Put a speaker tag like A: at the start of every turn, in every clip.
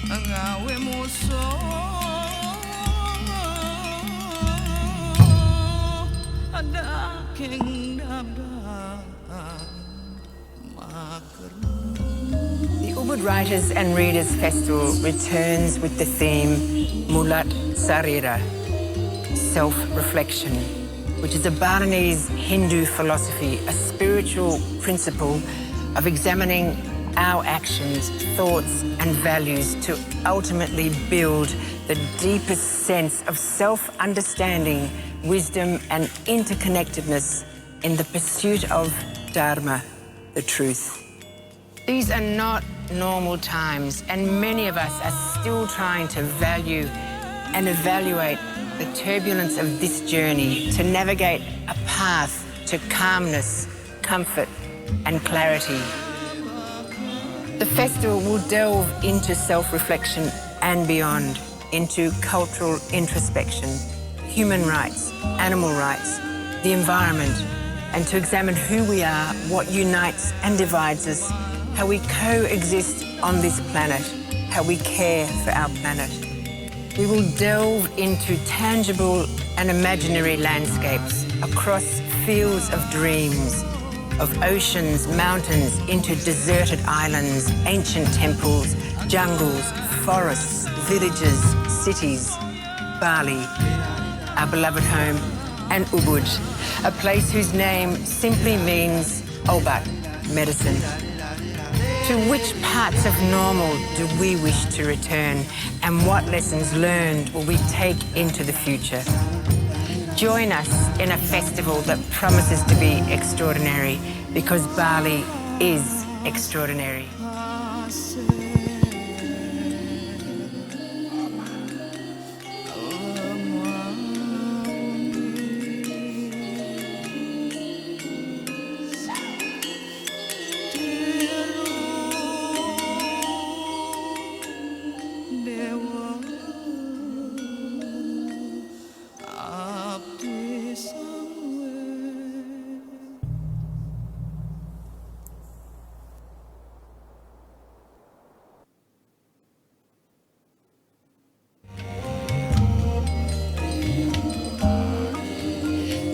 A: ngawe musuh ada king dabda maker.
B: The Ubud Writers and Readers Festival returns with the theme Mulat Sarira, self-reflection, which is a Balinese Hindu philosophy, a spiritual principle of examining our actions, thoughts and values to ultimately build the deepest sense of self-understanding, wisdom and interconnectedness in the pursuit of Dharma, the truth. These are not normal times, and many of us are still trying to value and evaluate the turbulence of this journey to navigate a path to calmness, comfort and clarity. The festival will delve into self-reflection and beyond, into cultural introspection, human rights, animal rights, the environment, and to examine who we are, what unites and divides us, how we coexist on this planet, how we care for our planet. We will delve into tangible and imaginary landscapes across fields of dreams, of oceans, mountains, into deserted islands, ancient temples, jungles, forests, villages, cities, Bali, our beloved home, and Ubud, a place whose name simply means obat, medicine. To which parts of normal do we wish to return, and what lessons learned will we take into the future? Join us in a festival that promises to be extraordinary, because Bali is extraordinary.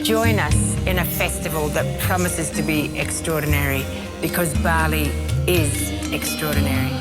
B: Join us in a festival that promises to be extraordinary, because Bali is extraordinary.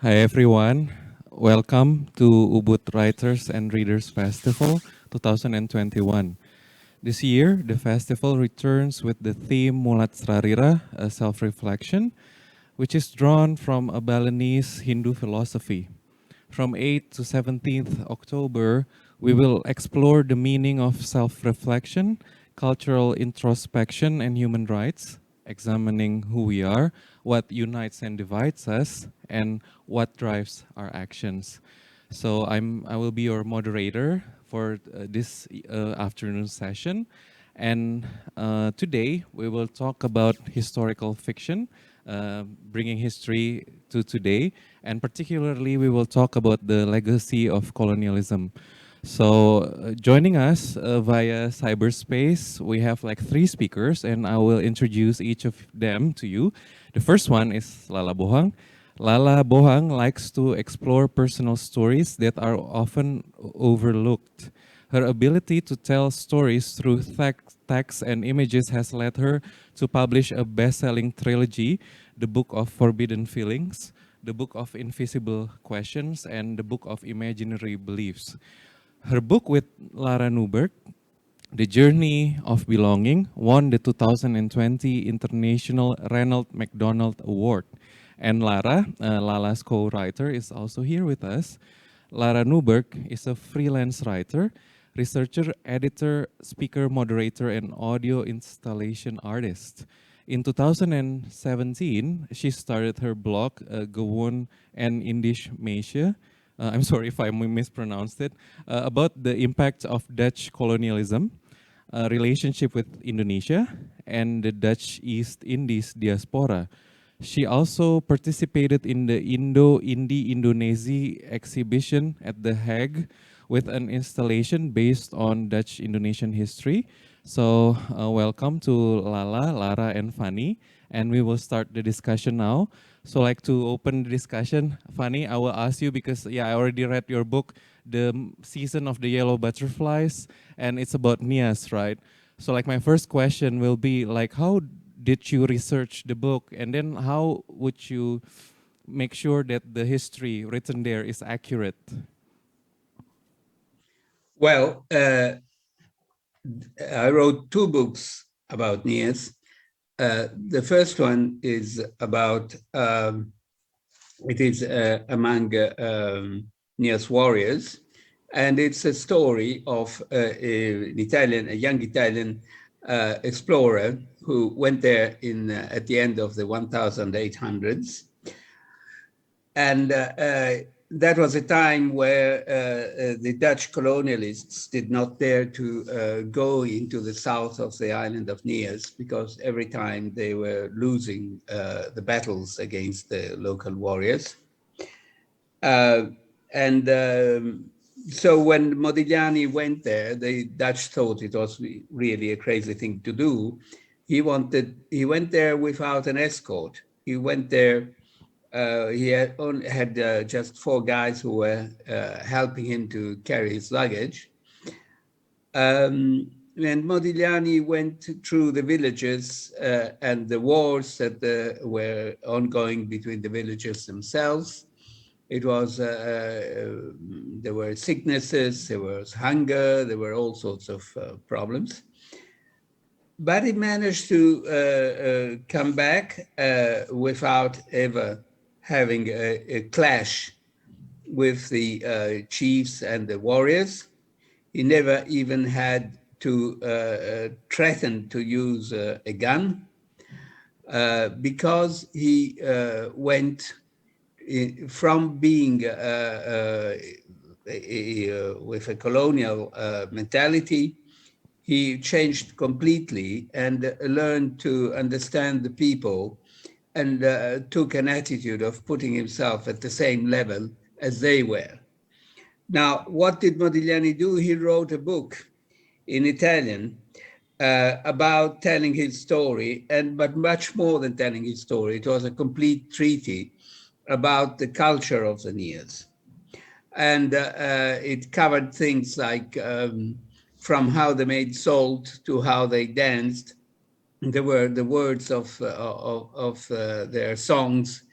C: Hi everyone, welcome to Ubud Writers and Readers Festival 2021. This year, the festival returns with the theme Mulat Srarira, a self-reflection, which is drawn from a Balinese Hindu philosophy. From 8th to 17th October, we will explore the meaning of self-reflection, cultural introspection and human rights, examining who we are, what unites and divides us, and what drives our actions. So I will be your moderator for this afternoon session. And today we will talk about historical fiction, bringing history to today. And particularly we will talk about the legacy of colonialism. So joining us via cyberspace, we have like 3 speakers, and I will introduce each of them to you. The first one is Lala Bohan. Lala Bohan likes to explore personal stories that are often overlooked. Her ability to tell stories through text and images has led her to publish a best-selling trilogy, The Book of Forbidden Feelings, The Book of Invisible Questions, and The Book of Imaginary Beliefs. Her book with Lara Nuberd, The Journey of Belonging, won the 2020 International Ronald McDonald Award. And Lara, Lala's co-writer, is also here with us. Lara Nuberd is a freelance writer, researcher, editor, speaker, moderator, and audio installation artist. In 2017, she started her blog, Gewoon en Indisch Meisje. I'm sorry if I mispronounced it, about the impact of Dutch colonialism, relationship with Indonesia, and the Dutch East Indies diaspora. She also participated in the Indo-Indie-Indonesia exhibition at The Hague with an installation based on Dutch Indonesian history. So welcome to Lala, Lara, and Vanni, and we will start the discussion now. So like to open the discussion, Vanni, I will ask you because I already read your book, The Season of the Yellow Butterflies, and it's about Nias, right? So like my first question will be like, how did you research the book, and then how would you make sure that the history written there is accurate?
D: Well, I wrote two books about Nias. The first one is about, it is among Nias warriors, and it's a story of a young Italian explorer who went there at the end of the 1800s. And that was a time where the Dutch colonialists did not dare to go into the south of the island of Nias, because every time they were losing the battles against the local warriors. So when Modigliani went there, the Dutch thought it was really a crazy thing to do. He went there without an escort. He went there. He had just 4 guys who were helping him to carry his luggage. And Modigliani went through the villages and the wars that were ongoing between the villages themselves. It was, there were sicknesses, there was hunger, there were all sorts of problems. But he managed to come back without ever having a clash with the chiefs and the warriors. He never even had to threaten to use a gun because he went from being with a colonial mentality. He changed completely and learned to understand the people, and took an attitude of putting himself at the same level as they were. Now, what did Modigliani do? He wrote a book in Italian about telling his story, but much more than telling his story. It was a complete treatise about the culture of the Nias. And it covered things like from how they made salt to how they danced. There were the words of their songs,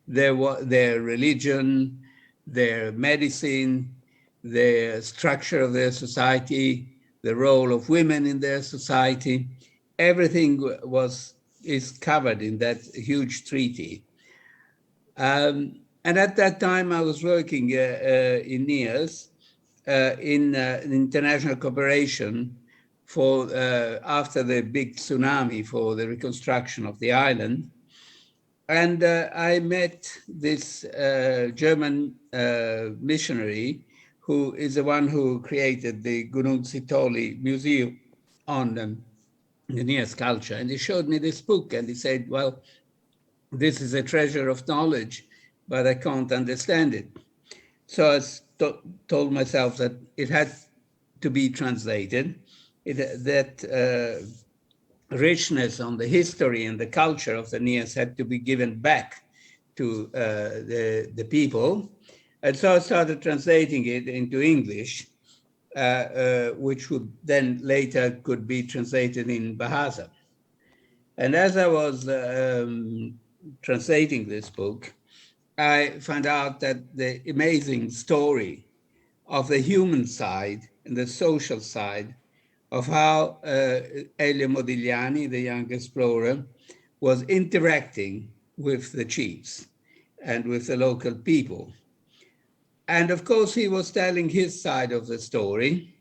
D: their religion, their medicine, the structure of their society, the role of women in their society. Everything is covered in that huge treaty. And at that time, I was working in Nias in international cooperation for after the big tsunami for the reconstruction of the island. And I met this German missionary who is the one who created the Gunung Sitoli Museum on the Nias culture. And he showed me this book and he said, well, this is a treasure of knowledge, but I can't understand it. So I told myself that it had to be translated, that richness on the history and the culture of the Nias had to be given back to the people. And so I started translating it into English, which would then later could be translated in Bahasa. And as I was translating this book, I found out that the amazing story of the human side and the social side of how Elio Modigliani, the young explorer, was interacting with the chiefs and with the local people. And of course, he was telling his side of the story.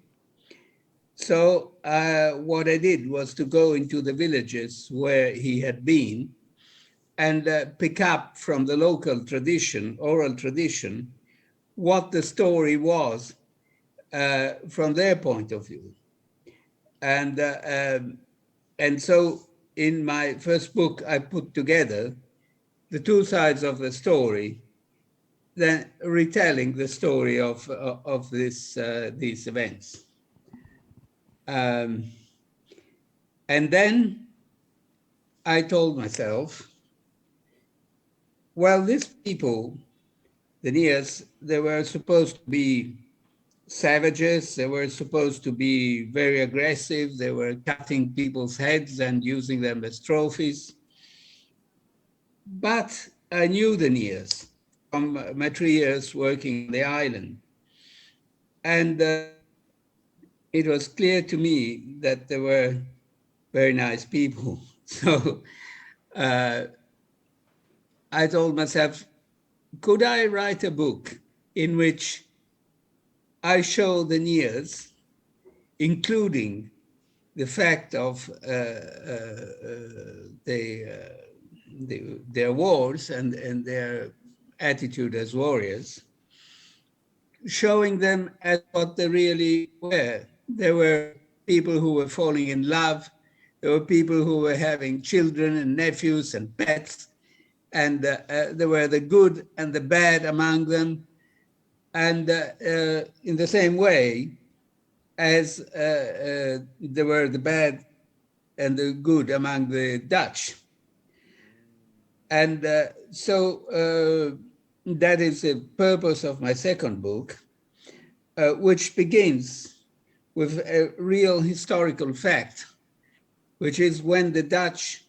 D: So what I did was to go into the villages where he had been and pick up from the local tradition, oral tradition, what the story was from their point of view. And so in my first book, I put together the two sides of the story, then retelling the story of these events. And then I told myself, well, these people, the Nias, they were supposed to be savages. They were supposed to be very aggressive. They were cutting people's heads and using them as trophies. But I knew the Nias from my 3 years working on the island. And it was clear to me that they were very nice people. So I told myself, could I write a book in which I show the Nias, including the fact of their wars and their attitude as warriors, showing them as what they really were. There were people who were falling in love. There were people who were having children and nephews and pets. And there were the good and the bad among them. And in the same way as there were the bad and the good among the Dutch. And so that is the purpose of my second book, which begins with a real historical fact, which is when the Dutch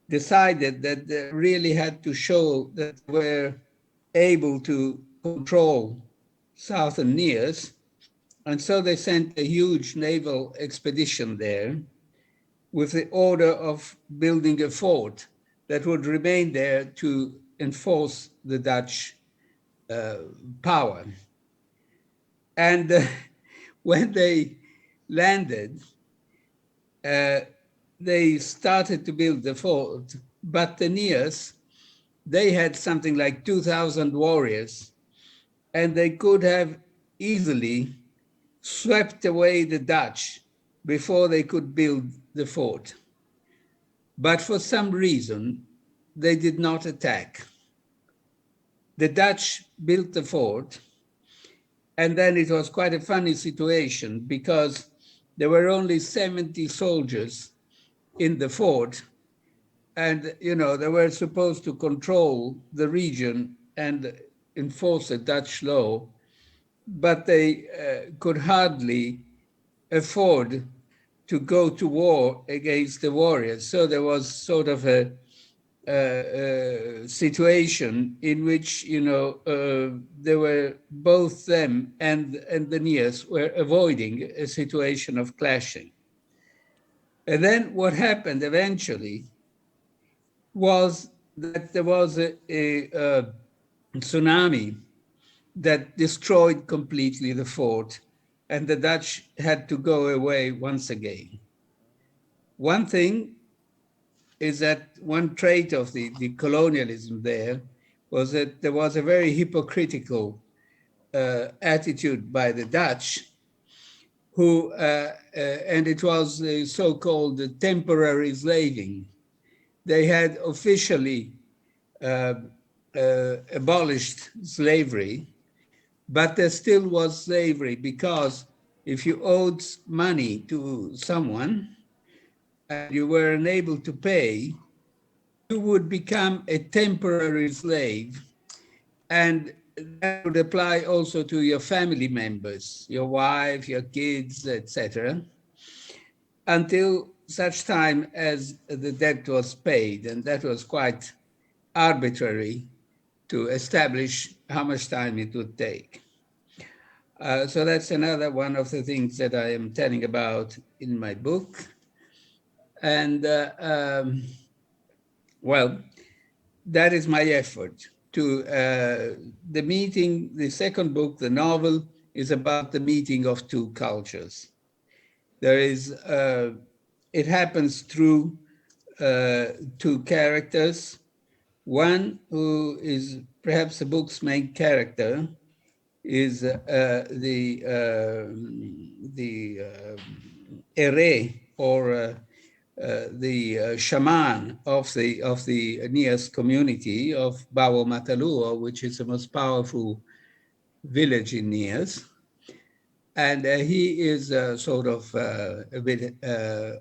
D: decided that they really had to show that they were able to control South Nias. And so they sent a huge naval expedition there with the order of building a fort that would remain there to enforce the Dutch power. And when they landed, they started to build the fort, but the Nias, they had something like 2,000 warriors, and they could have easily swept away the Dutch before they could build the fort. But for some reason, they did not attack. The Dutch built the fort, and then it was quite a funny situation because there were only 70 soldiers in the fort, and they were supposed to control the region and enforce the Dutch law, but they could hardly afford to go to war against the warriors. So there was sort of a situation in which there were both them and the Nias were avoiding a situation of clashing. And then what happened eventually was that there was a tsunami that destroyed completely the fort, and the Dutch had to go away once again. One thing is that one trait of the colonialism there was that there was a very hypocritical attitude by the Dutch, who, and it was the so-called temporary slaving. They had officially abolished slavery, but there still was slavery because if you owed money to someone and you were unable to pay, you would become a temporary slave. And that would apply also to your family members, your wife, your kids, etc., until such time as the debt was paid. And that was quite arbitrary to establish how much time it would take. So that's another one of the things that I am telling about in my book. And well, that is my effort, to the meeting. The second book, the novel, is about the meeting of two cultures. There is, it happens through two characters. One who is perhaps the book's main character is the ere, or the shaman of the Nias community of Bawo Matalua, which is the most powerful village in Nias. And he is sort of a bit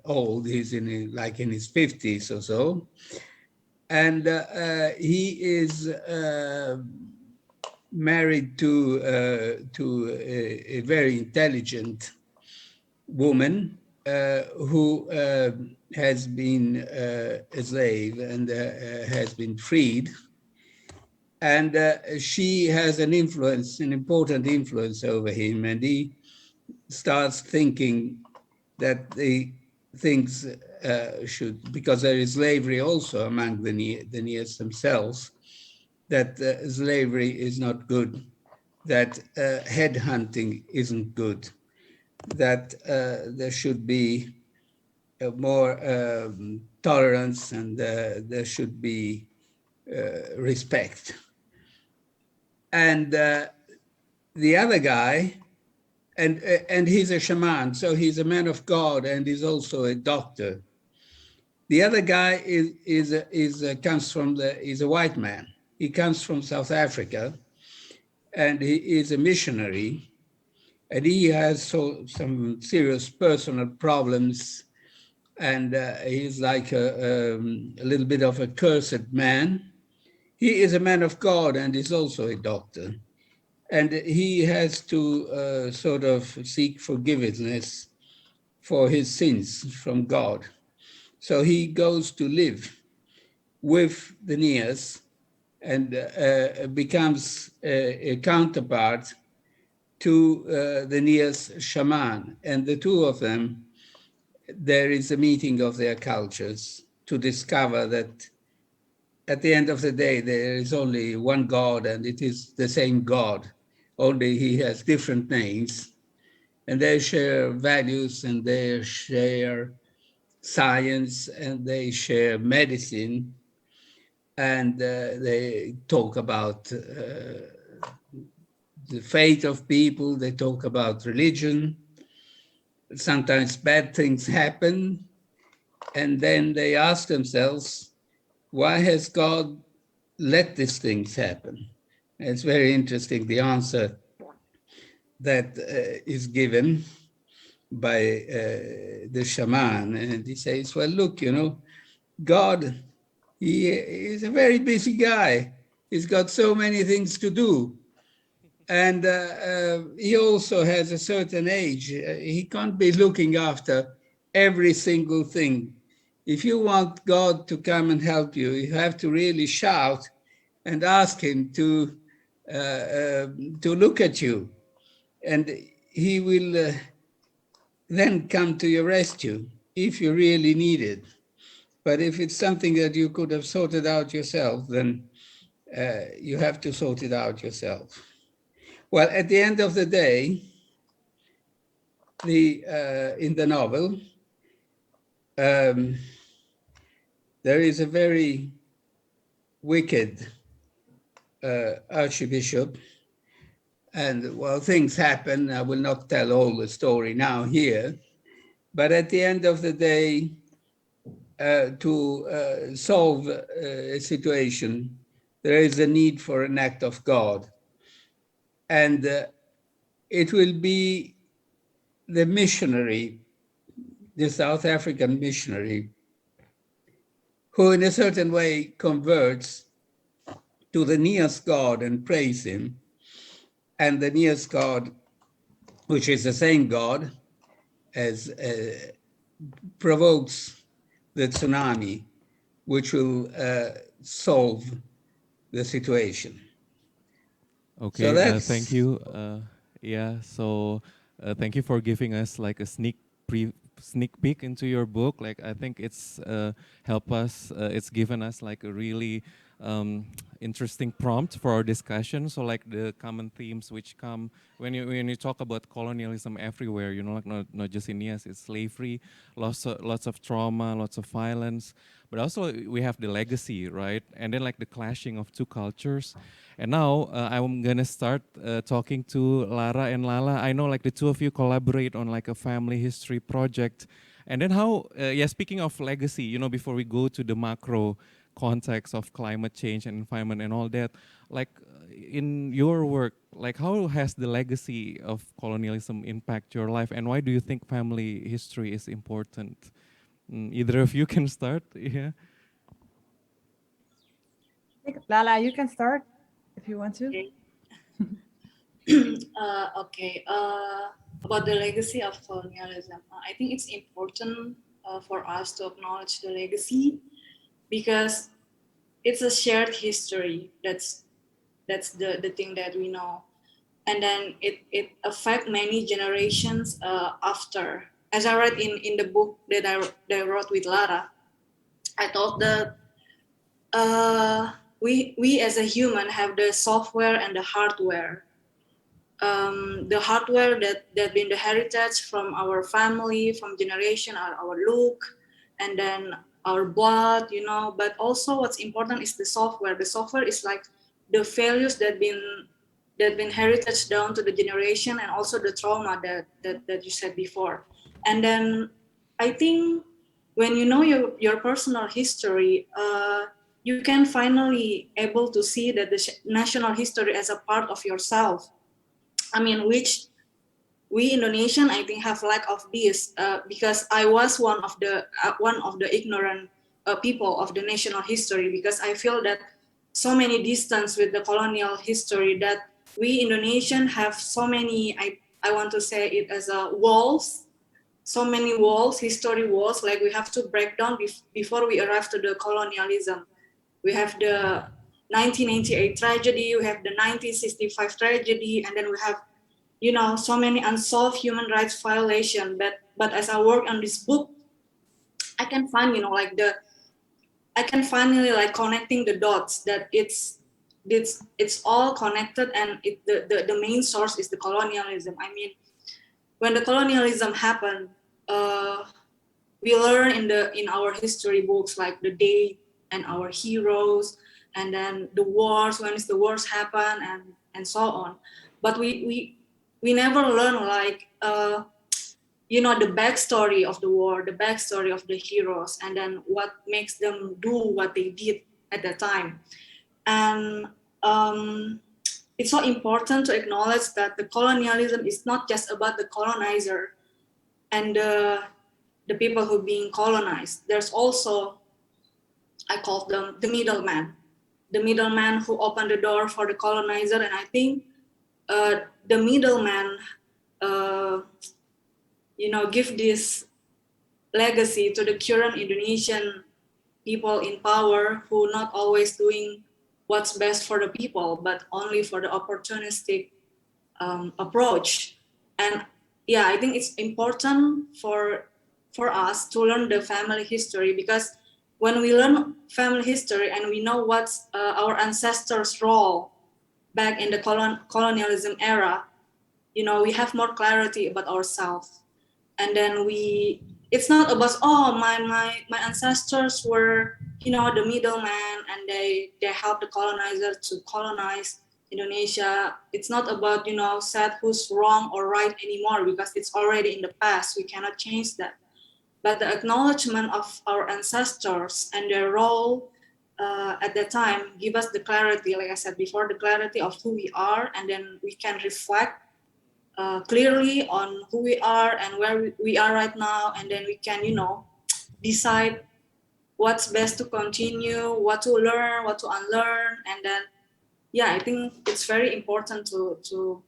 D: old. He's in his 50s or so. And he is married to a very intelligent woman who has been a slave and has been freed. And she has an important influence over him, and he starts thinking that the things should, because there is slavery also among the Nias themselves, that slavery is not good, that headhunting isn't good, that there should be more tolerance, and there should be respect. And the other guy, and he's a shaman, so he's a man of God, and he's also a doctor. The other guy is a white man. He comes from South Africa, and he is a missionary, and he has some serious personal problems, and he's like a little bit of a cursed man. He is a man of God, and is also a doctor. And he has to sort of seek forgiveness for his sins from God. So he goes to live with the Nias and becomes a counterpart to the Nias shaman. And the two of them, there is a meeting of their cultures to discover that at the end of the day, there is only one God, and it is the same God, only he has different names. And they share values, and they share science, and they share medicine, and they talk about the fate of people, they talk about religion. Sometimes bad things happen, and then they ask themselves, why has God let these things happen? And it's very interesting, the answer that is given by the shaman. And he says, well, look, God, he is a very busy guy. He's got so many things to do. And he also has a certain age. He can't be looking after every single thing. If you want God to come and help you, you have to really shout and ask him to look at you. And he will then come to your rescue if you really need it. But if it's something that you could have sorted out yourself, then you have to sort it out yourself. Well, at the end of the day, in the novel, there is a very wicked archbishop, and well, things happen. I will not tell all the story now here, but at the end of the day, to solve a situation, there is a need for an act of God. And it will be the missionary, the South African missionary, who in a certain way converts to the Nias God and praise him. And the Nias God, which is the same God, as provokes the tsunami, which will solve the situation.
C: Okay,
D: So
C: thank you. Yeah, so thank you for giving us like a sneak peek into your book. Like I think it's help us. It's given us like a really um, interesting prompt for our discussion. So like the common themes which come when you talk about colonialism everywhere, you know, like not just in Nias, it's slavery, lots of trauma, lots of violence, but also we have the legacy, right? And then like the clashing of two cultures. And now I'm gonna start talking to Lara and Lala. I know like the two of you collaborate on like a family history project. And then how, speaking of legacy, you know, before we go to the macro context of climate change and environment and all that, like in your work, like how has the legacy of colonialism impact your life, and why do you think family history is important? Either of you can start. Yeah.
E: Lala, you can start if you want to.
F: Okay. Okay. About the legacy of colonialism, I think it's important for us to acknowledge the legacy because it's a shared history. That's the thing that we know, and then it affects many generations after. As I read in the book that I wrote with Lara, I thought that we as a human have the software and the hardware. The hardware that been the heritage from our family, from generation, our look, and then our blood, you know. But also, what's important is the software. The software is like the values that been heritage down to the generation, and also the trauma that you said before. And then I think when you know your personal history, you can finally able to see that the national history as a part of yourself. I mean, which we Indonesian, I think, have lack of this because I was one of the ignorant people of the national history, because I feel that so many distance with the colonial history that we Indonesian have so many. I want to say it as a walls, so many walls, history walls. Like we have to break down before we arrive to the colonialism. We have the 1998 tragedy, we have the 1965 tragedy, and then we have, you know, so many unsolved human rights violation. But as I work on this book, I can find, you know, like I can finally like connecting the dots that it's all connected, and the main source is the colonialism. I mean, when the colonialism happened, we learn in our history books like the date and our heroes, and then the wars, when is the wars happen, and so on. But we never learn like you know, the backstory of the war, the backstory of the heroes, and then what makes them do what they did at that time. And it's so important to acknowledge that the colonialism is not just about the colonizer and the people who are being colonized. There's also, I call them the middleman who opened the door for the colonizer. And I think the middleman, you know, give this legacy to the current Indonesian people in power, who not always doing what's best for the people, but only for the opportunistic approach. And yeah, I think it's important for us to learn the family history, because when we learn family history and we know what's our ancestors' role back in the colonialism era, you know, we have more clarity about ourselves. And then it's not about, oh, my ancestors were, you know, the middleman, and they helped the colonizer to colonize Indonesia. It's not about, you know, said who's wrong or right anymore, because it's already in the past. We cannot change that. But the acknowledgement of our ancestors and their role at that time give us the clarity, like I said before, the clarity of who we are, and then we can reflect clearly on who we are and where we are right now, and then we can, you know, decide what's best to continue, what to learn, what to unlearn. And then yeah, I think it's very important to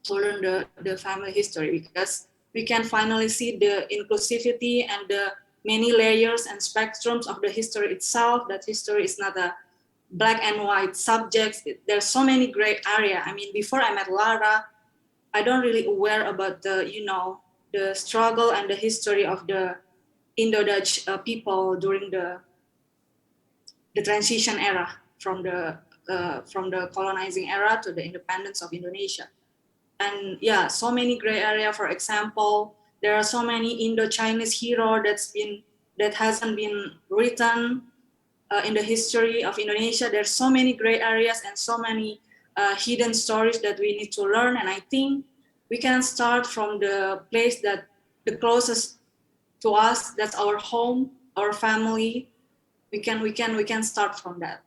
F: learn the family history, because we can finally see the inclusivity and the many layers and spectrums of the history itself, that history is not a black and white subject. There's so many gray area. I mean, before I met Lara, I don't really aware about the, you know, the struggle and the history of the Indo-Dutch people during the the transition era from the colonizing era to the independence of Indonesia. And yeah, so many gray area. For example, there are so many Indo-Chinese hero that hasn't been written in the history of Indonesia. There's so many gray areas and so many hidden stories that we need to learn. And I think we can start from the place that the closest to us, that's our home, our family. We can start from that.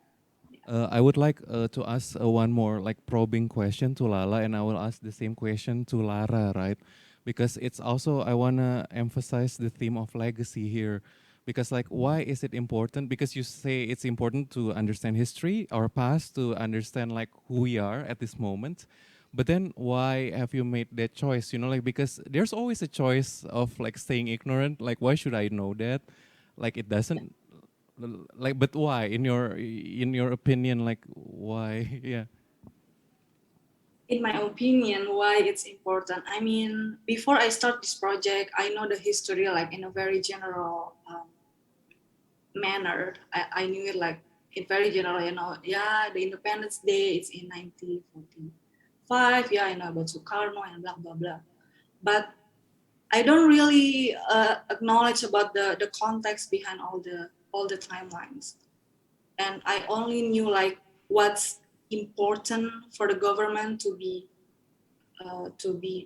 C: I would like to ask one more like probing question to Lala, and I will ask the same question to Lara, right? Because it's also, I want to emphasize the theme of legacy here. Because like, why is it important? Because you say it's important to understand history, our past, to understand like who we are at this moment. But then why have you made that choice? You know, like, because there's always a choice of like staying ignorant. Like, why should I know that? Like, it doesn't, like, but why in your opinion, like why? Yeah.
F: In my opinion, why it's important. I mean, before I start this project, I know the history like in a very general manner. I knew it like in very general, you know, yeah, the Independence Day is in 1945. Yeah, I know about Sukarno and blah, blah, blah. But I don't really acknowledge about the context behind all the timelines. And I only knew like what's important for the government to be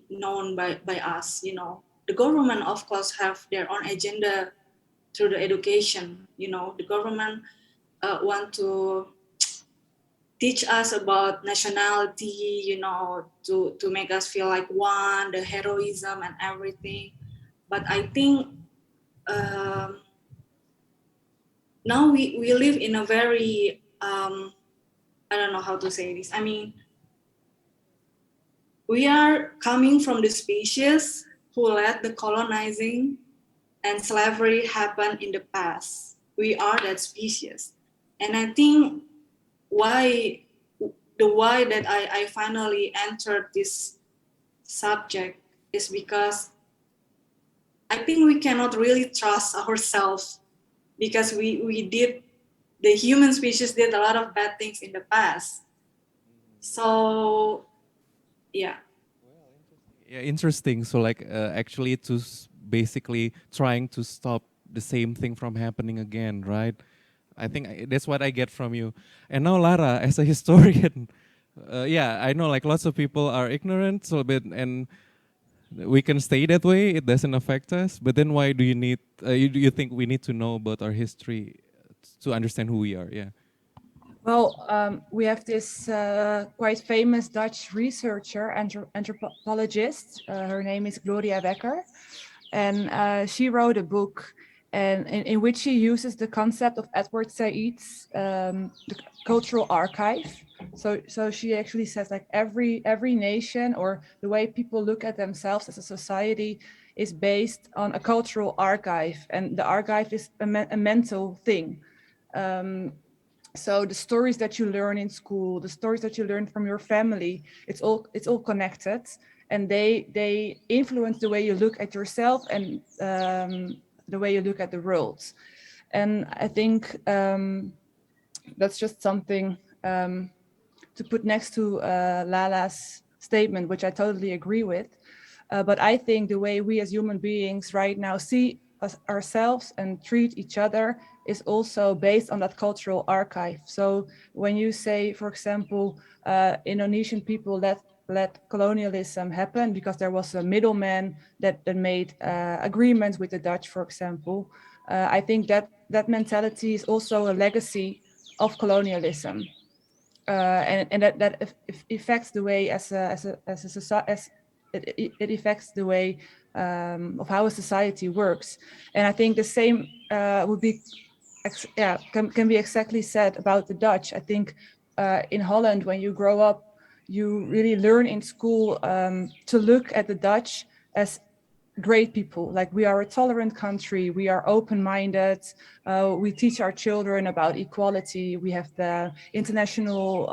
F: known by us. You know, the government of course have their own agenda through the education. You know, the government want to teach us about nationality, you know, to make us feel like one, the heroism and everything. But I think now we live in a very I don't know how to say this. I mean, we are coming from the species who let the colonizing and slavery happen in the past. We are that species. And I think why that I finally entered this subject is because I think we cannot really trust ourselves, because the human species did a lot of bad things in the past. So yeah.
C: Yeah, interesting. So like actually to basically trying to stop the same thing from happening again, right? I think that's what I get from you. And now Lara, as a historian, yeah, I know like lots of people are ignorant, so but and we can stay that way. It doesn't affect us. But then why do you need? You think we need to know about our history to understand who we are? Yeah.
E: Well, we have this quite famous Dutch researcher, anthropologist. Her name is Gloria Wekker. And she wrote a book and in which she uses the concept of Edward Said's the cultural archive. So she actually says like every nation, or the way people look at themselves as a society, is based on a cultural archive, and the archive is a mental thing. So the stories that you learn in school, the stories that you learn from your family, it's all connected, and they influence the way you look at yourself and the way you look at the world. And I think that's just something to put next to Lala's statement, which I totally agree with. But I think the way we as human beings right now see ourselves and treat each other is also based on that cultural archive. So when you say, for example, Indonesian people let colonialism happen because there was a middleman that made agreements with the Dutch, for example, I think that mentality is also a legacy of colonialism. And that affects the way it affects the way of how a society works. And I think the same would be can be exactly said about the Dutch. I think in Holland, when you grow up, you really learn in school to look at the Dutch as great people. Like, we are a tolerant country, we are open-minded, we teach our children about equality, we have the international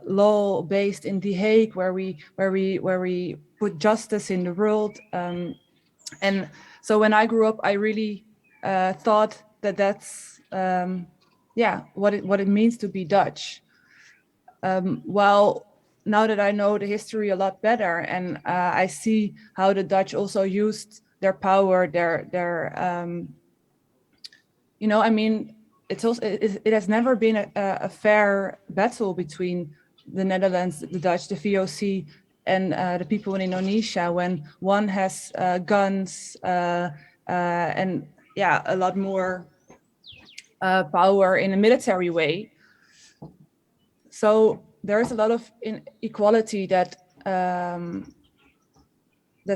E: law based in The Hague, where we put justice in the world. And so when I grew up, I really thought that's what it means to be Dutch. Well, now that I know the history a lot better, and I see how the Dutch also used their power, I mean, it has never been a fair battle between the Netherlands, the Dutch, the VOC, and the people in Indonesia, when one has guns and a lot more power in a military way. So there is a lot of inequality that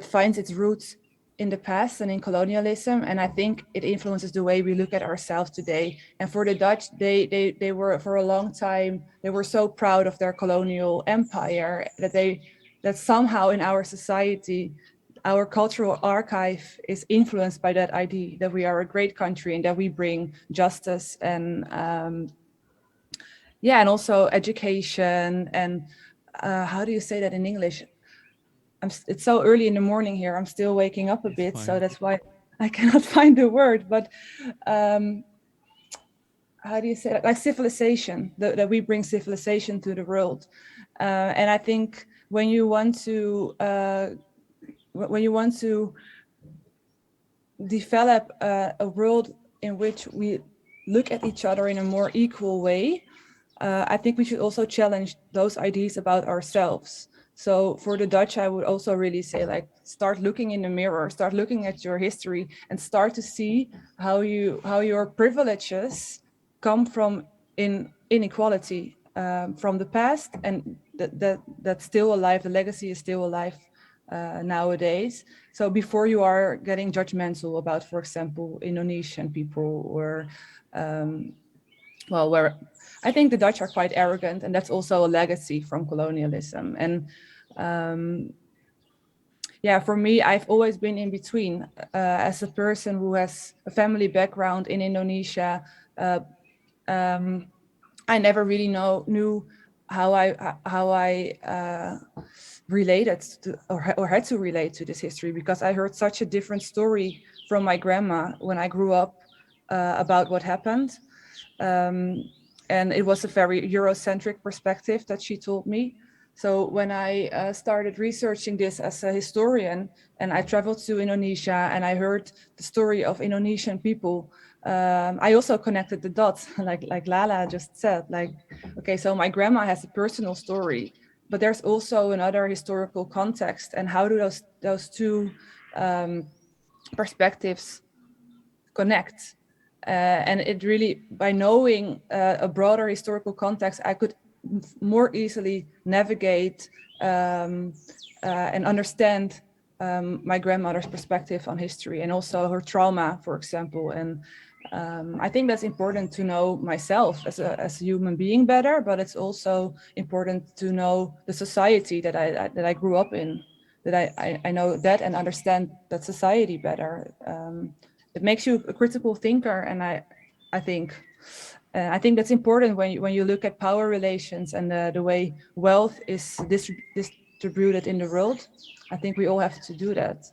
E: finds its roots in the past and in colonialism, and I think it influences the way we look at ourselves today. And for the Dutch, they were, for a long time, they were so proud of their colonial empire that somehow in our society, our cultural archive is influenced by that idea that we are a great country and that we bring justice and and also education and how do you say that in English? It's so early in the morning here. I'm still waking up a bit, so that's why I cannot find the word. But how do you say that? Like civilization, that we bring civilization to the world. And I think when you want to develop a world in which we look at each other in a more equal way, I think we should also challenge those ideas about ourselves. So for the Dutch, I would also really say, like, start looking in the mirror, start looking at your history, and start to see how your privileges come from inequality from the past, and that's still alive. The legacy is still alive nowadays. So before you are getting judgmental about, for example, Indonesian people, or where I think the Dutch are quite arrogant, and that's also a legacy from colonialism. And for me, I've always been in between as a person who has a family background in Indonesia. I never really knew how I related to, or had to relate to this history, because I heard such a different story from my grandma when I grew up about what happened. And it was a very Eurocentric perspective that she told me. So when I started researching this as a historian, and I traveled to Indonesia and I heard the story of Indonesian people, I also connected the dots, like Lala just said. Like, okay, so my grandma has a personal story, but there's also another historical context. And how do those two perspectives connect? And it really, by knowing a broader historical context, I could more easily navigate and understand my grandmother's perspective on history, and also her trauma, for example. And I think that's important to know myself as a human being better, but it's also important to know the society that I grew up in, that I know that and understand that society better. It makes you a critical thinker, and I think that's important when you look at power relations and the way wealth is distributed in the world. I think we all have to do that.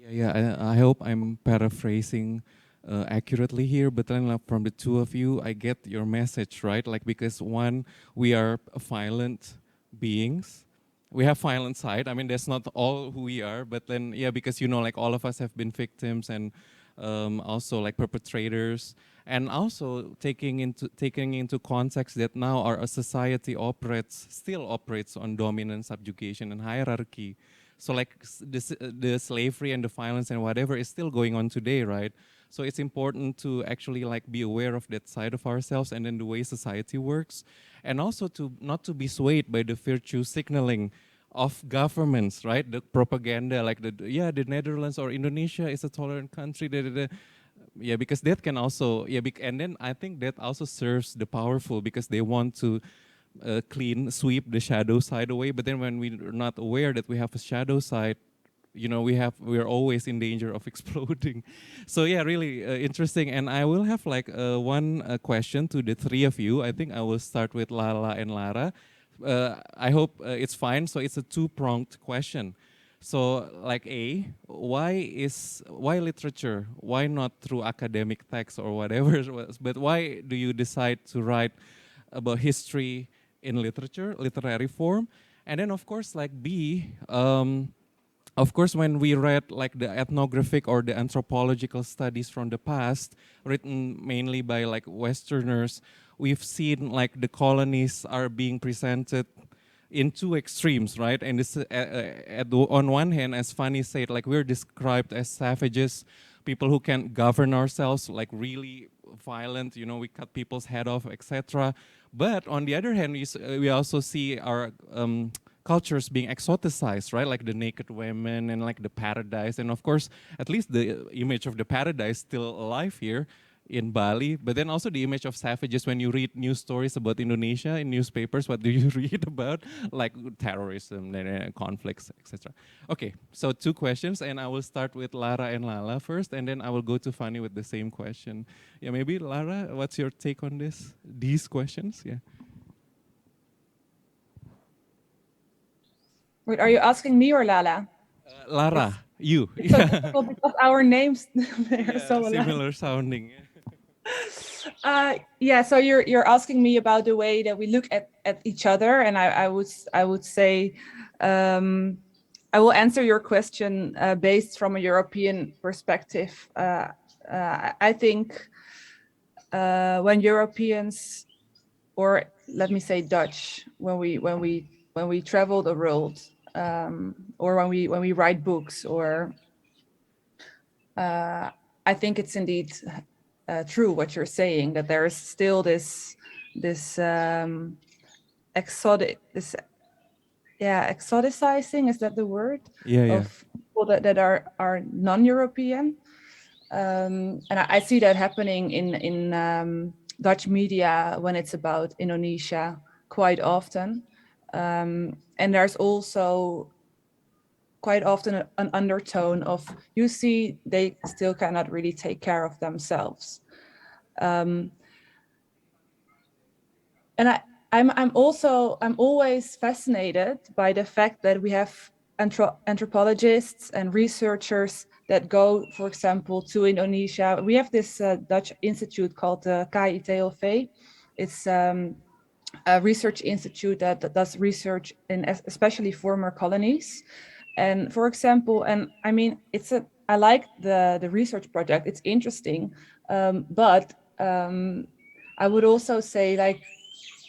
C: I hope I'm paraphrasing accurately here, but then from the two of you, I get your message, right? Like, because one, we are violent beings. We have violent side. I mean, that's not all who we are, but then, because, like, all of us have been victims, and also like perpetrators, and also taking into context that now our society still operates on dominance, subjugation, and hierarchy. So like the slavery and the violence and whatever is still going on today, right? So it's important to actually like be aware of that side of ourselves, and then the way society works, and also to not to be swayed by the virtue signaling of governments, right? The propaganda, like the Netherlands or Indonesia is a tolerant country. Because that can also and then I think that also serves the powerful, because they want to sweep the shadow side away. But then when we're not aware that we have a shadow side, we're always in danger of exploding. So really interesting. And I will have like one question to the three of you. I think I will start with Lala and Lara. I hope it's fine. So it's a two-pronged question. So, like why literature? Why not through academic texts or whatever it was? But why do you decide to write about history in literature, literary form? And then, of course, like B, of course, when we read like the ethnographic or the anthropological studies from the past, written mainly by like Westerners, we've seen like the colonies are being presented in two extremes, right? And this, on one hand, as Vanni said, like we're described as savages, people who can govern ourselves, like really violent, you know, we cut people's head off, etc. But on the other hand, we also see our cultures being exoticized, right? Like the naked women and like the paradise. And of course, at least the image of the paradise still alive here in Bali, but then also the image of savages. When you read news stories about Indonesia in newspapers, what do you read about? Like terrorism and conflicts, etc. Okay, so two questions, and I will start with Lara and Lala first, and then I will go to Vanni with the same question. Yeah, maybe Lara, what's your take on these questions? Yeah.
E: Wait, are you asking me or Lala?
C: Lara, you.
E: It's so difficult because our names they're so alike.
C: Similar sounding.
E: Yeah, so you're asking me about the way that we look at each other, and I would say I will answer your question based from a European perspective. I think when Europeans, or let me say Dutch, when we travel the world, or when we write books, or I think it's indeed true what you're saying, that there is still this exoticizing, is that the word? Of people that are non-European, and I see that happening in Dutch media when it's about Indonesia quite often, and there's also quite often an undertone of, you see, they still cannot really take care of themselves. And I'm always fascinated by the fact that we have anthropologists and researchers that go, for example, to Indonesia. We have this Dutch institute called the KITLV. It's a research institute that does research in especially former colonies. And for example, and I mean, I like the research project, it's interesting, but I would also say, like,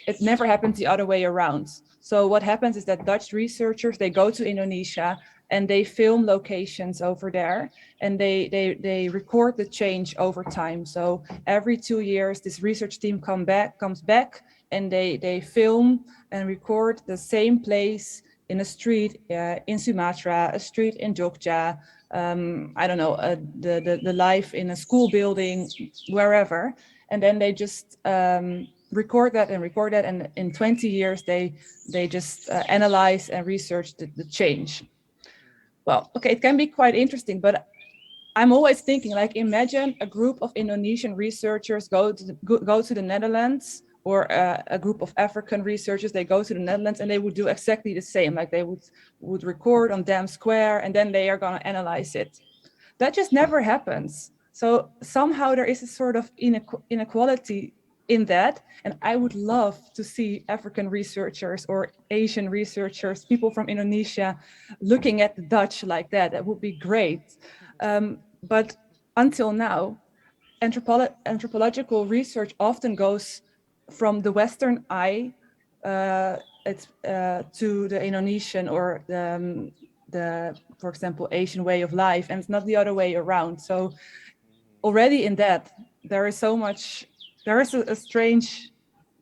E: it never happens the other way around. So what happens is that Dutch researchers, they go to Indonesia and they film locations over there, and they record the change over time. So every 2 years, this research team comes back and they film and record the same place in a street in Sumatra, a street in Jogja, I don't know, the life in a school building, wherever. And then they just record that, and in 20 years, they just analyze and research the change. Well, okay, it can be quite interesting, but I'm always thinking, like, imagine a group of Indonesian researchers go to the Netherlands, or a group of African researchers, they go to the Netherlands and they would do exactly the same. Like, they would record on Dam Square and then they are going to analyze it. That just never happens. So somehow there is a sort of inequality in that. And I would love to see African researchers or Asian researchers, people from Indonesia, looking at the Dutch like that. That would be great. But until now, anthropological research often goes from the Western eye to the Indonesian or the, for example, Asian way of life, and it's not the other way around. So already in that, there is a strange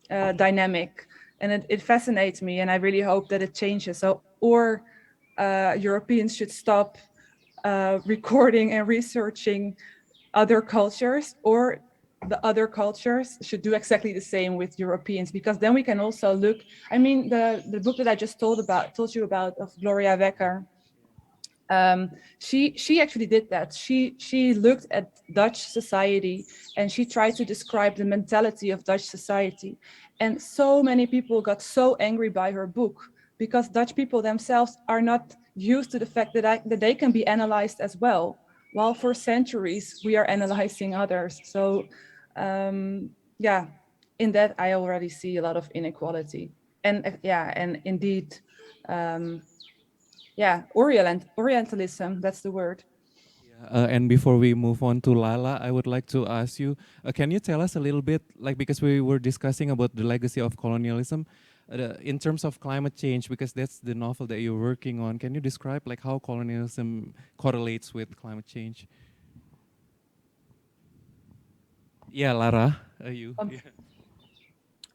E: dynamic, and it fascinates me, and I really hope that it changes. So, or Europeans should stop recording and researching other cultures, or the other cultures should do exactly the same with Europeans, because then we can also look. I mean, the book that I just told you about of Gloria Wekker, she actually did that. She looked at Dutch society and she tried to describe the mentality of Dutch society, and so many people got so angry by her book because Dutch people themselves are not used to the fact that they can be analyzed as well, while for centuries we are analyzing others. So yeah, in that I already see a lot of inequality. And yeah, and indeed, yeah, Orientalism, that's the word.
C: And before we move on to Lala, I would like to ask you, can you tell us a little bit, like, because we were discussing about the legacy of colonialism, in terms of climate change, because that's the novel that you're working on. Can you describe like how colonialism correlates with climate change? Yeah, Lara, you. Yeah.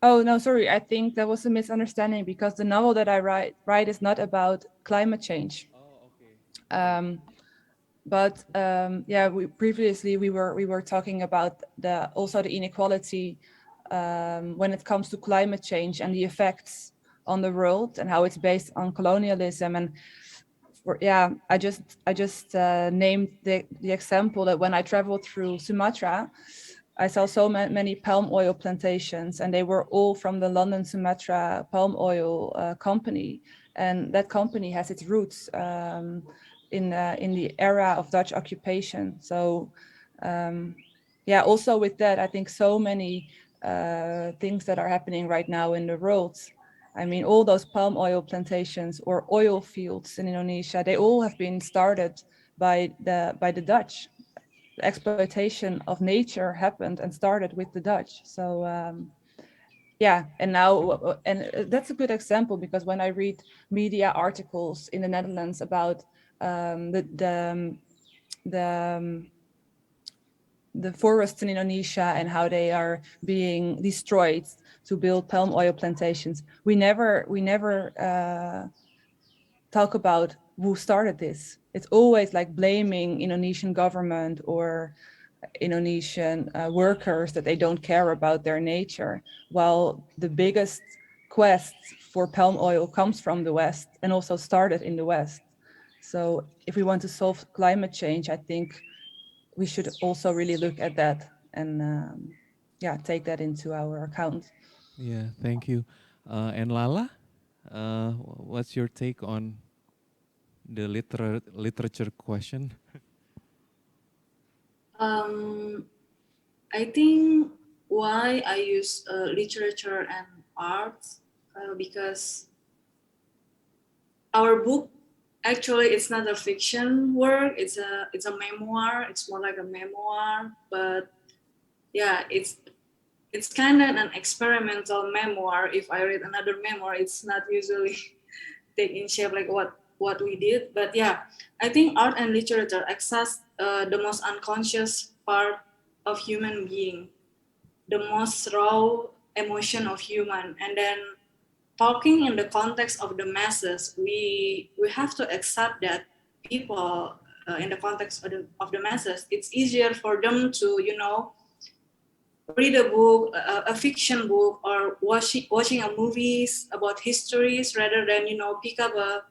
E: Oh, no, sorry. I think that was a misunderstanding, because the novel that I write is not about climate change.
C: Oh, okay.
E: But yeah, previously we were talking about also the inequality when it comes to climate change and the effects on the world, and how it's based on colonialism. And yeah, I just named the example that when I traveled through Sumatra, I saw so many palm oil plantations, and they were all from the London Sumatra Palm Oil Company, and that company has its roots in the era of Dutch occupation. So yeah, also with that, I think so many things that are happening right now in the world. I mean, all those palm oil plantations or oil fields in Indonesia, they all have been started by the Dutch. The exploitation of nature happened and started with the Dutch. So yeah, and now, and that's a good example, because when I read media articles in the Netherlands about the forests in Indonesia and how they are being destroyed to build palm oil plantations, we never talk about who started this. It's always like blaming Indonesian government or Indonesian workers that they don't care about their nature, while the biggest quest for palm oil comes from the West and also started in the West. So if we want to solve climate change, I think we should also really look at that and yeah, take that into our account.
C: Yeah, thank you. And Lala, what's your take on the literature question?
F: I think why I use literature and art because our book actually it's not a fiction work. It's a memoir. It's more like a memoir, but yeah, it's kind of an experimental memoir. If I read another memoir, it's not usually taking shape like what we did. But yeah, I think art and literature access the most unconscious part of human being, the most raw emotion of human. And then talking in the context of the masses, we have to accept that people in the context of the masses, it's easier for them to, you know, read a book, a fiction book, or watching a movies about histories rather than, you know, pick up a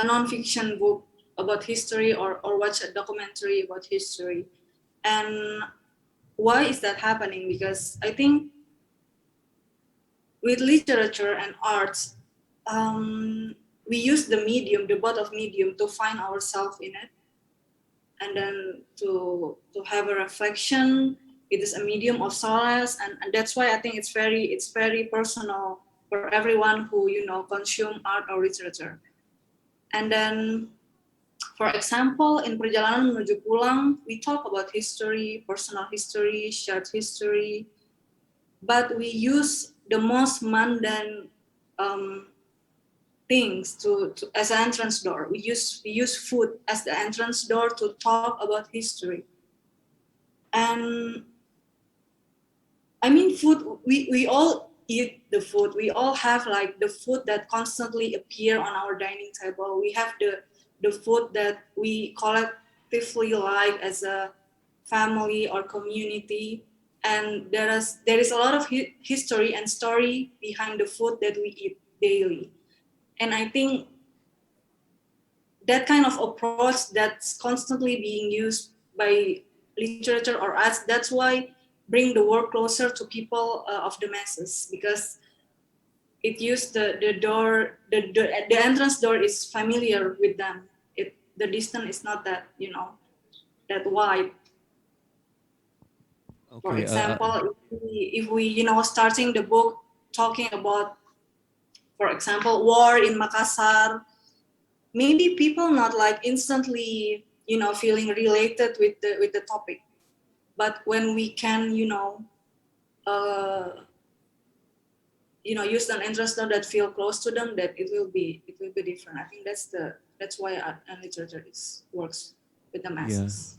F: non-fiction book about history, or watch a documentary about history. And why is that happening? Because I think with literature and arts, we use the medium, the both of medium, to find ourselves in it, and then to have a reflection. It is a medium of solace, and that's why I think it's very personal for everyone who, you know, consume art or literature. And then, for example, in Perjalanan Menuju Pulang, we talk about history, personal history, shared history, but we use the most mundane things to as an entrance door. We use food as the entrance door to talk about history. And I mean, food, we all eat the food. We all have like the food that constantly appear on our dining table. We have the food that we collectively like as a family or community. And there is a lot of history and story behind the food that we eat daily. And I think that kind of approach that's constantly being used by literature or arts, that's why bring the work closer to people of the masses, because it used the door, the entrance door is familiar with them. The distance is not that, that wide. For
C: Okay.
F: example, if we starting the book talking about, for example, war in Makassar, maybe people not like instantly, feeling related with the topic. But when we can, use an interest that feel close to them, that it will be different. I think that's why art and literature works with the
C: Yeah.
F: masses.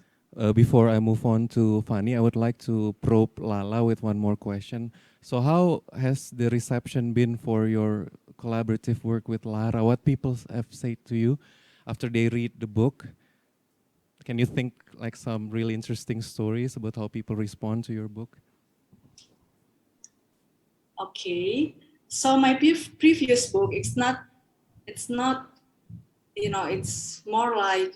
C: Before I move on to Vanni, I would like to probe Lala with one more question. So how has the reception been for your collaborative work with Lara? What people have said to you after they read the book? Can you think like some really interesting stories about how people respond to your book?
F: Okay, so my previous book, it's not, it's more like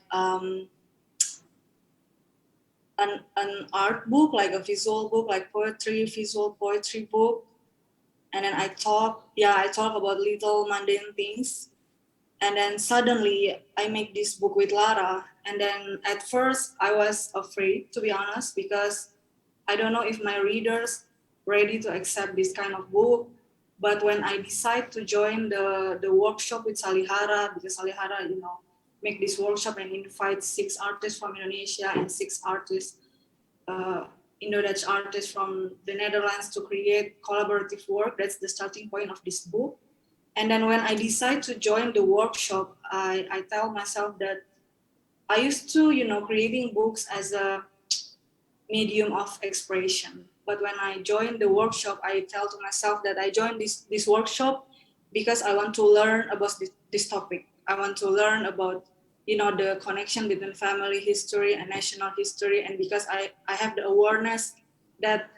F: an art book, like a visual book, like visual poetry book. And then I talk about little mundane things. And then suddenly I make this book with Lara. And then at first I was afraid, to be honest, because I don't know if my readers ready to accept this kind of book. But when I decide to join the workshop with Salihara, because Salihara, make this workshop and invite 6 artists from Indonesia and 6 artists, Indo-Dutch artists from the Netherlands, to create collaborative work. That's the starting point of this book. And then when I decide to join the workshop, I tell myself that I used to, creating books as a medium of expression. But when I joined the workshop, I tell to myself that I joined this workshop because I want to learn about this topic. I want to learn about, the connection between family history and national history. And because I have the awareness that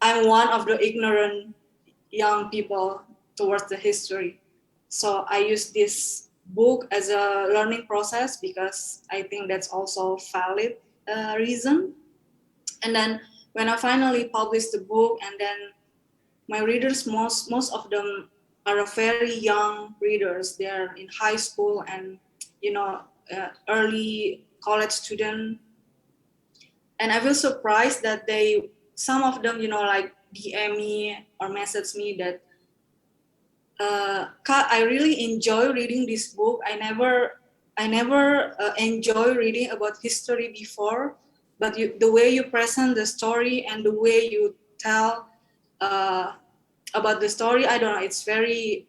F: I'm one of the ignorant young people towards the history. So I use this book as a learning process because I think that's also valid reason. And then when I finally published the book, and then my readers, most of them are very young readers. They're in high school and, early college student. And I was surprised that some of them, like DM me or message me that, Kak, I really enjoy reading this book. I never enjoy reading about history before, but the way you present the story and the way you tell about the story, I don't know, it's very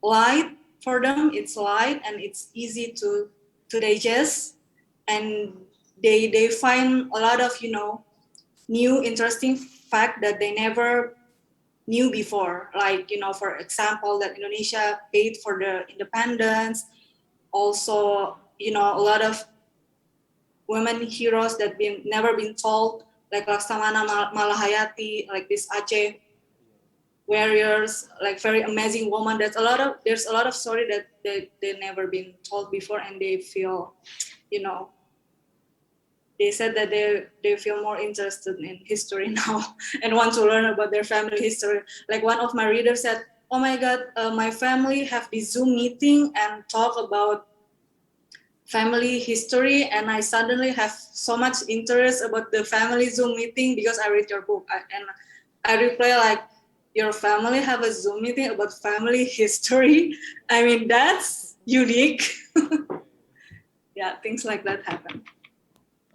F: light for them. It's light and it's easy to digest, and they find a lot of new interesting fact that they never knew before, like for example, that Indonesia paid for the independence. Also, a lot of women heroes that never been told, like Laksamana Malahayati, like this Aceh warriors, like very amazing woman. There's a lot of story that they never been told before, and they feel, they said that they feel more interested in history now and want to learn about their family history. Like one of my readers said, "Oh my God, my family have this Zoom meeting and talk about family history, and I suddenly have so much interest about the family Zoom meeting because I read your book." And I reply like, "Your family have a Zoom meeting about family history? I mean, that's unique." Yeah, things like that happen.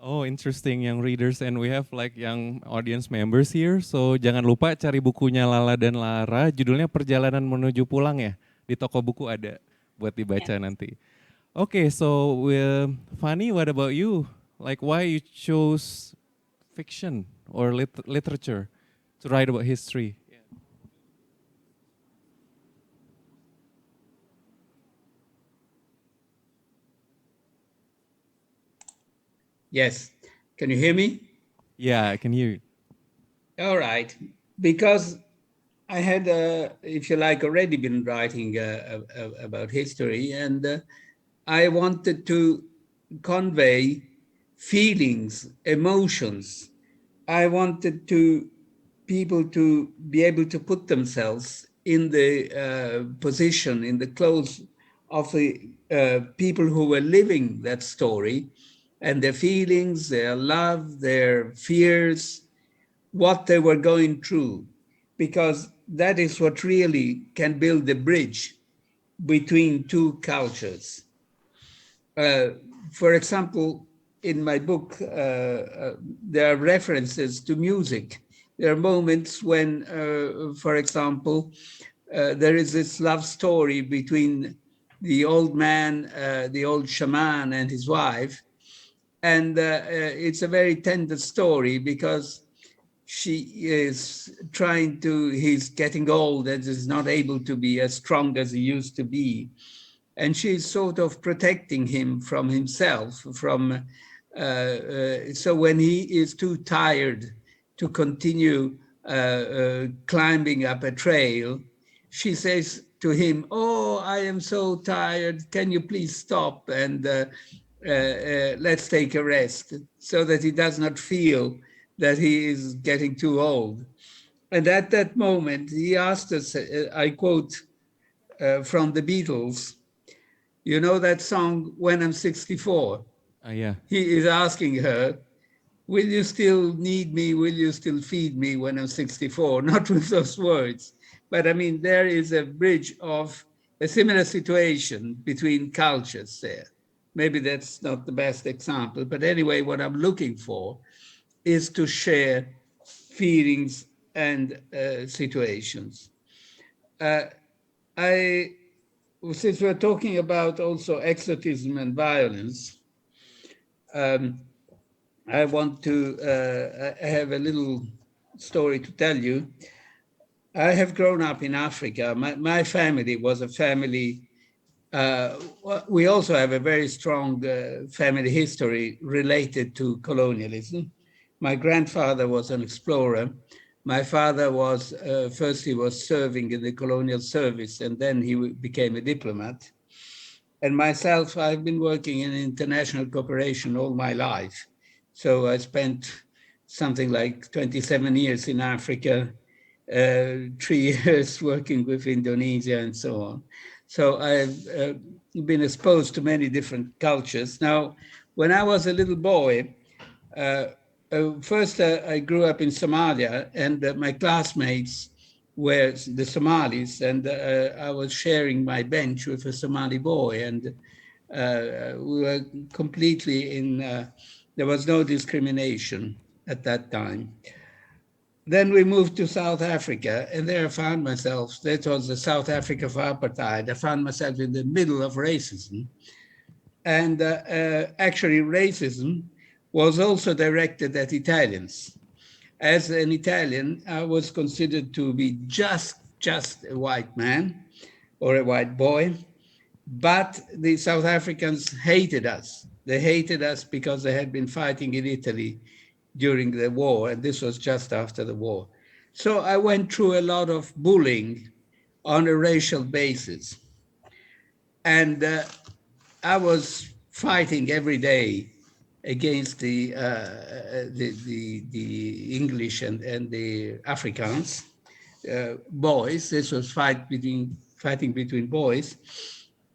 C: Oh, interesting, young readers, and we have like young audience members here. So jangan lupa cari bukunya Lala dan Lara. Judulnya Perjalanan Menuju Pulang ya. Di toko buku ada buat dibaca nanti. Okay, so Vanni, what about you? Like, why you chose fiction or literature to write about history?
D: Yes. Can you hear me?
C: Yeah, I can hear you.
D: All right. Because I had, if you like, already been writing about history, and I wanted to convey feelings, emotions. I wanted people to be able to put themselves in the position, in the clothes of the people who were living that story, and their feelings, their love, their fears, what they were going through, because that is what really can build the bridge between two cultures. For example, in my book, there are references to music. There are moments when, for example, there is this love story between the old man, the old shaman, and his wife. And it's a very tender story because she is he's getting old and is not able to be as strong as he used to be. And she's sort of protecting him from himself, so when he is too tired to continue climbing up a trail, she says to him, "Oh, I am so tired. Can you please stop and let's take a rest," so that he does not feel that he is getting too old. And at that moment, he asked us, I quote from the Beatles, you know that song, When I'm 64?
C: Yeah.
D: He is asking her, will you still need me? Will you still feed me when I'm 64? Not with those words. But I mean, there is a bridge of a similar situation between cultures there. Maybe that's not the best example, but anyway, what I'm looking for is to share feelings and situations. Since we're talking about also exotism and violence, I want to I have a little story to tell you. I have grown up in Africa. My family was a family. We also have a very strong family history related to colonialism. My grandfather was an explorer. My father was, first he was serving in the colonial service, and then he became a diplomat. And myself, I've been working in international cooperation all my life. So I spent something like 27 years in Africa, 3 years working with Indonesia and so on. So I've been exposed to many different cultures. Now, when I was a little boy, first I grew up in Somalia, and my classmates were the Somalis, and I was sharing my bench with a Somali boy, and we were completely there was no discrimination at that time. Then we moved to South Africa, and there I found myself, that was the South Africa of apartheid, I found myself in the middle of racism. And actually racism was also directed at Italians. As an Italian, I was considered to be just a white man or a white boy, but the South Africans hated us. They hated us because they had been fighting in Italy during the war, and this was just after the war. So I went through a lot of bullying on a racial basis. And I was fighting every day against the English and the Afrikaans boys. This was fighting between boys.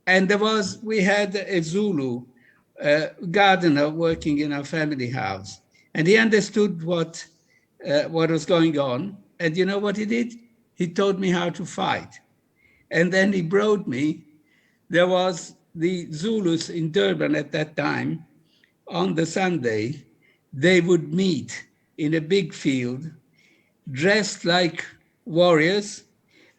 D: And we had a Zulu gardener working in our family house, and he understood what was going on. And you know what he did? He taught me how to fight. And then he brought me, there was the Zulus in Durban at that time, on the Sunday, they would meet in a big field, dressed like warriors,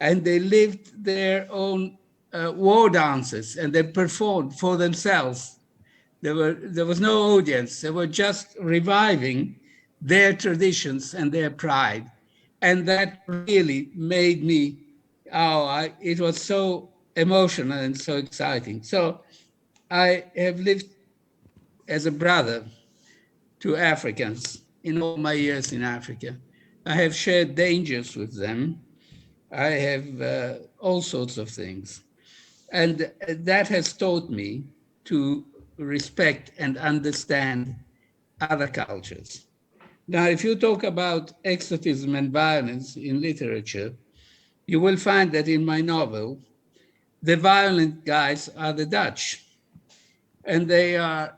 D: and they lived their own war dances, and they performed for themselves. There was no audience. They were just reviving their traditions and their pride. And that really made me, it was so emotional and so exciting. So I have lived as a brother to Africans in all my years in Africa. I have shared dangers with them. I have all sorts of things. And that has taught me to respect and understand other cultures. Now, if you talk about exotism and violence in literature, you will find that in my novel, the violent guys are the Dutch, and they are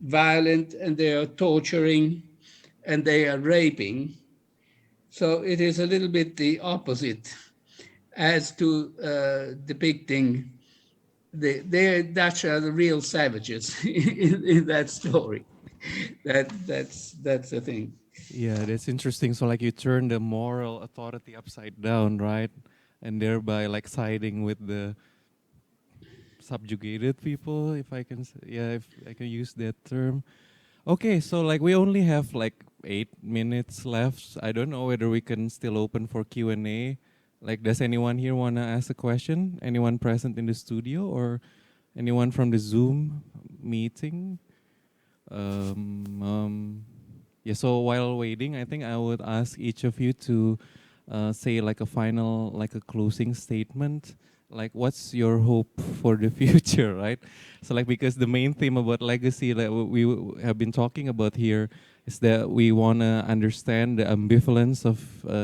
D: violent, and they are torturing, and they are raping. So it is a little bit the opposite as to depicting the Dutch are the real savages in that story. That's the thing.
C: Yeah, that's interesting. So like you turn the moral authority upside down, right? And thereby like siding with the subjugated people, if I can say, yeah, if I can use that term. Okay, so like we only have like 8 minutes left. I don't know whether we can still open for Q&A. Like, does anyone here want to ask a question? Anyone present in the studio or anyone from the Zoom meeting? Yeah, so while waiting, I think I would ask each of you to say like a final, like a closing statement. Like, what's your hope for the future, right? So like, because the main theme about legacy that we have been talking about here is that we want to understand the ambivalence of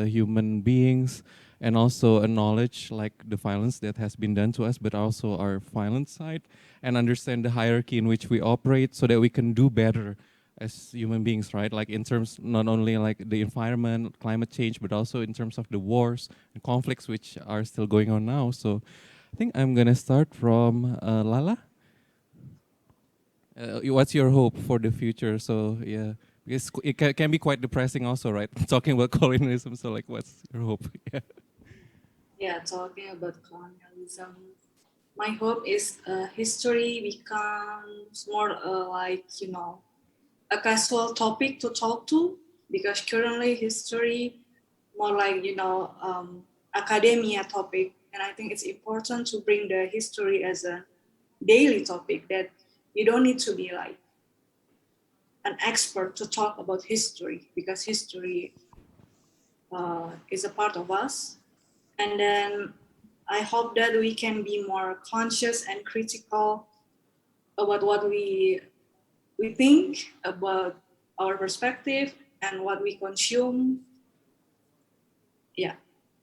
C: human beings and also acknowledge like the violence that has been done to us, but also our violent side, and understand the hierarchy in which we operate so that we can do better as human beings, right? Like in terms not only like the environment, climate change, but also in terms of the wars and conflicts which are still going on now. So I think I'm gonna start from Lala. What's your hope for the future? So yeah, because it can be quite depressing also, right? Talking about colonialism. So like, what's your hope? Yeah.
F: Yeah, talking about colonialism, my hope is history becomes more like, a casual topic to talk to, because currently history more like, academia topic. And I think it's important to bring the history as a daily topic, that you don't need to be like an expert to talk about history, because history is a part of us. And then I hope that we can be more conscious and critical about what we think, about our perspective and what we consume. Yeah,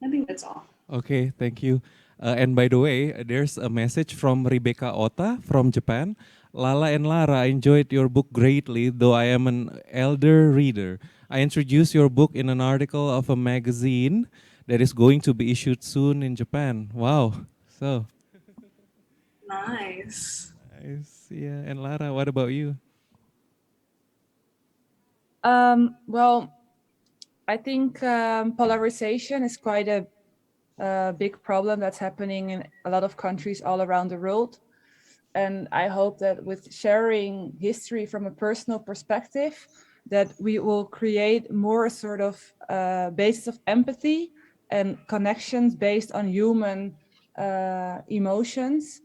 F: I think that's all.
C: Okay, thank you. And by the way, there's a message from Rebecca Ota from Japan. Lala and Lara, I enjoyed your book greatly, though I am an elder reader. I introduced your book in an article of a magazine that is going to be issued soon in Japan. Wow. So,
F: Nice.
C: nice. Yeah. And Lara, what about you?
E: Well, I think polarization is quite a big problem that's happening in a lot of countries all around the world. And I hope that with sharing history from a personal perspective, that we will create more sort of basis of empathy and connections based on human emotions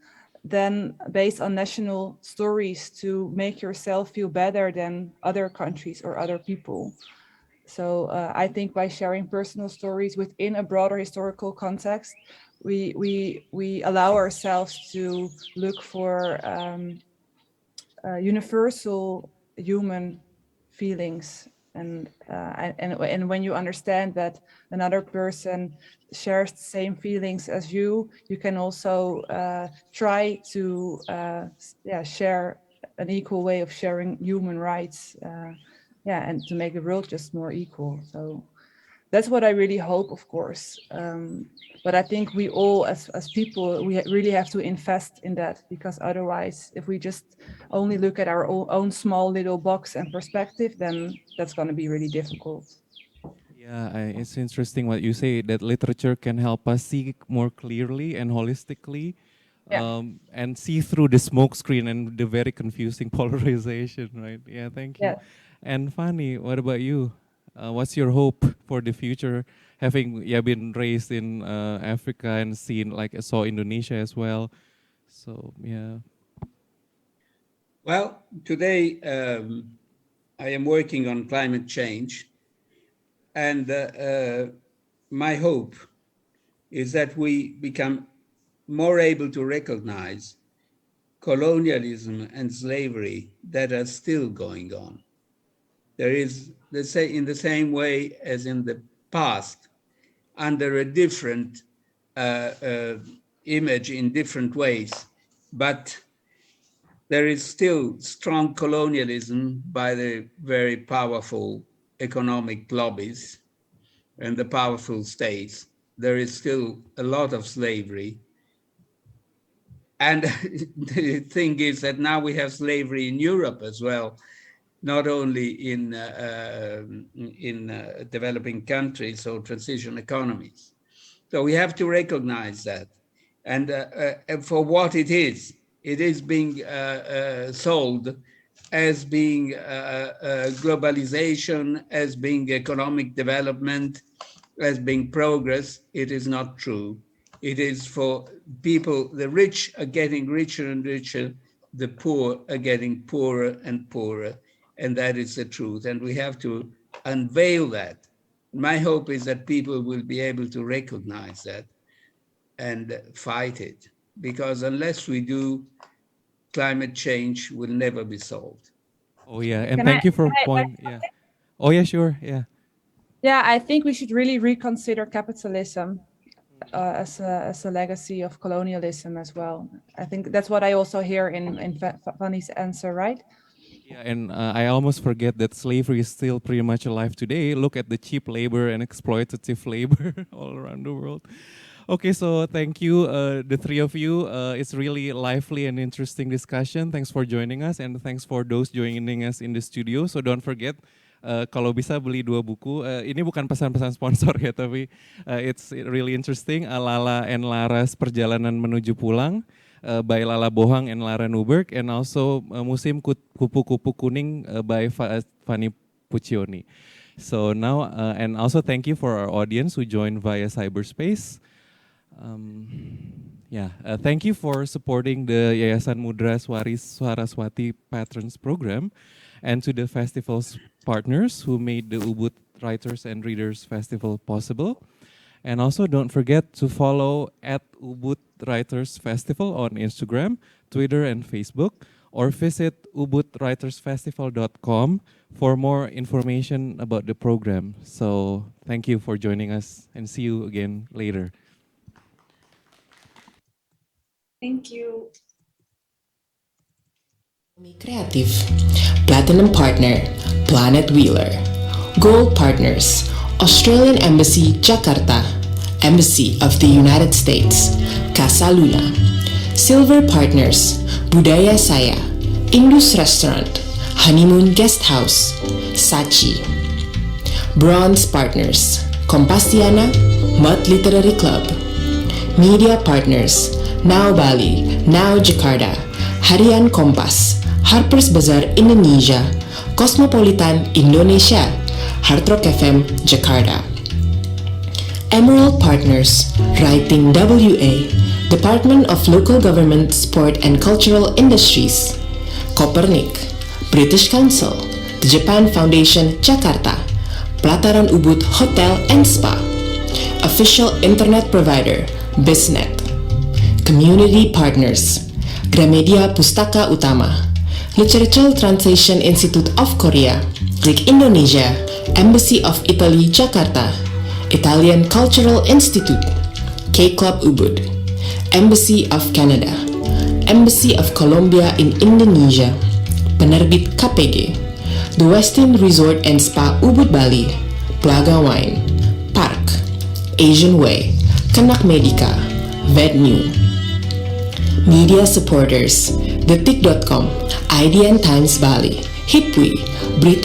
E: than based on national stories to make yourself feel better than other countries or other people. So I think by sharing personal stories within a broader historical context, we allow ourselves to look for universal human feelings. And when you understand that another person shares the same feelings as you can also try to share an equal way of sharing human rights. And to make the world just more equal. So that's what I really hope, of course. But I think we all, as people, we really have to invest in that, because otherwise, if we just only look at our own small little box and perspective, then that's going to be really difficult.
C: Yeah, it's interesting what you say, that literature can help us see more clearly and holistically, and see through the smoke screen and the very confusing polarization, right? Yeah, thank you.
E: Yeah.
C: And Fanny, what about you? What's your hope for the future? Having been raised in Africa and seen saw Indonesia as well, so yeah.
D: Well, today I am working on climate change, and my hope is that we become more able to recognize colonialism and slavery that are still going on. There is, let's say, in the same way as in the past, under a different image in different ways, but there is still strong colonialism by the very powerful economic lobbies and the powerful states. There is still a lot of slavery. And the thing is that now we have slavery in Europe as well, not only in developing countries or transition economies. So we have to recognize that. And for what it is being sold as being globalization, as being economic development, as being progress. It is not true. It is for people, the rich are getting richer and richer, the poor are getting poorer and poorer, and that is the truth. And we have to unveil that. My hope is that people will be able to recognize that and fight it, because unless we do, climate change will never be solved.
C: Oh yeah, and thank you for point. Yeah. Oh yeah, sure. Yeah.
E: Yeah, I think we should really reconsider capitalism as a legacy of colonialism as well. I think that's what I also hear in Vanni's answer, right?
C: Yeah, and I almost forget that slavery is still pretty much alive today. Look at the cheap labor and exploitative labor all around the world. Okay, so thank you, the three of you. It's really lively and interesting discussion. Thanks for joining us, and thanks for those joining us in the studio. So don't forget, kalau bisa beli 2 buku. Ini bukan pesan-pesan sponsor ya, tapi it's really interesting. Lala and Lara's Perjalanan Menuju Pulang by Lala Bohan and Lara Nuberd, and also Musim Kupu-Kupu Kuning by Vanni Puccioni. So now, and also thank you for our audience who joined via cyberspace. Thank you for supporting the Yayasan Mudra Saraswati Patrons Program, and to the festival's partners who made the Ubud Writers and Readers Festival possible. And also don't forget to follow @Ubud Writers Festival on Instagram, Twitter, and Facebook, or visit ubudwritersfestival.com for more information about the program. So thank you for joining us, and see you again later.
F: Thank you.
G: Creative. Platinum partner, Planet Wheeler. Gold partners, Australian Embassy Jakarta, Embassy of the United States, Casa Luna. Silver partners, Budaya Saya, Indus Restaurant, Honeymoon Guest House, Sachi. Bronze partners, Kompasiana, Mud Literary Club. Media partners, Now Bali, Now Jakarta, Harian Kompas, Harper's Bazaar Indonesia, Cosmopolitan Indonesia, Hard Rock FM Jakarta. Emerald Partners, Writing WA, Department of Local Government, Sport and Cultural Industries, Copernic, British Council, the Japan Foundation Jakarta, Pelataran Ubud Hotel and Spa, Official Internet Provider, Biznet. Community partners, Gramedia Pustaka Utama, Literature Translation Institute of Korea, Lik Indonesia, Embassy of Italy Jakarta, Italian Cultural Institute, K-Club Ubud, Embassy of Canada, Embassy of Colombia in Indonesia, Penerbit KPG, The Westin Resort and Spa Ubud Bali, Plaga Wine, Park, Asian Way, Kanak Medica, Vednew. Media supporters, Detik.com, IDN Times Bali, Hipwi, Berita